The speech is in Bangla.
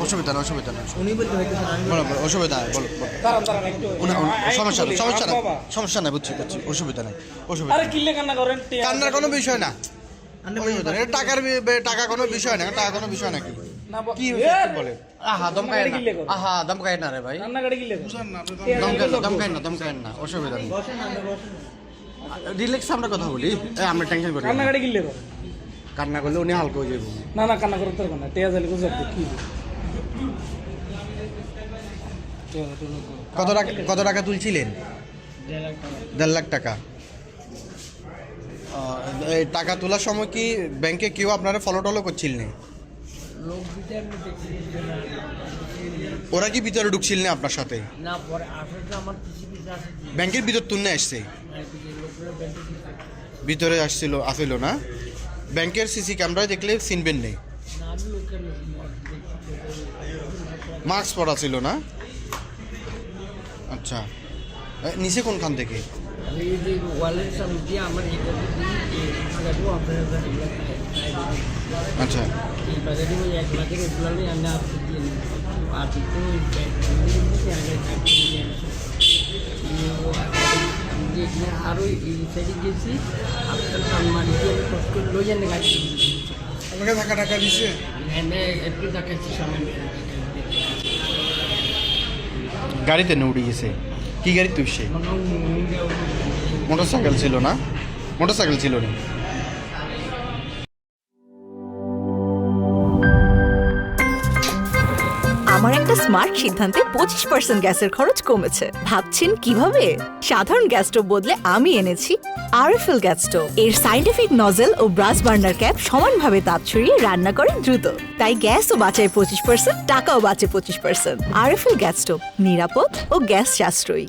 অসুবিধা না অসুবিধা না অসুবিধা সমস্যা নাই বুঝছি বুঝছি অসুবিধা নাই অসুবিধা কান্নার কোনো বিষয় না টাকা কোনো বিষয় না টাকা কোনো বিষয় নাকি কি বলে দমকায় না রে ভাই দমকায় না অসুবিধা নেই রিল্যাক্স আমরা কথা বলি আমরা টেনশন করি কান্না করলে উনি হালকা হয়ে যাবো না কান্না করতে পারবো না টেয়া জালি কি কত টাকা তুলছিলেন 1.5 লাখ টাকা এই টাকা তোলার সময় কি ব্যাংকে কেউ আপনারা ফলো টলো করছিল না ওরা কি ভিতরে ঢুকছিল না আপনার সাথে ব্যাংকের ভিতর তুলনে আসছে ভিতরে আসছিল না ব্যাংকের সিসি ক্যামেরায় দেখলে চিনবেন নেই মাস্ক পরা ছিল না আচ্ছা নিচে কোনখান থেকে আচ্ছা আরো গেছি আপনাকে টাকা দিচ্ছে একটু দেখাচ্ছি সামনে গাড়িতে না উঠে গেছে কি গাড়ি তুলছে মোটরসাইকেল ছিল না আমার একটা স্মার্ট সিদ্ধান্তে 25% গ্যাসের খরচ কমেছে ভাবছেন কিভাবে সাধারণ গ্যাস স্টোভ বদলে আমি এনেছি আরএফএল গ্যাস স্টোভ এর সাইন্টিফিক নজেল ও ব্রাস বার্নার ক্যাপ সমানভাবে তাপ ছড়িয়ে রান্না করে দ্রুত তাই গ্যাসও বাঁচায় 25% টাকাও বাঁচে 25% আরএফএল গ্যাস স্টোভ নিরাপদ ও গ্যাস সাশ্রয়ী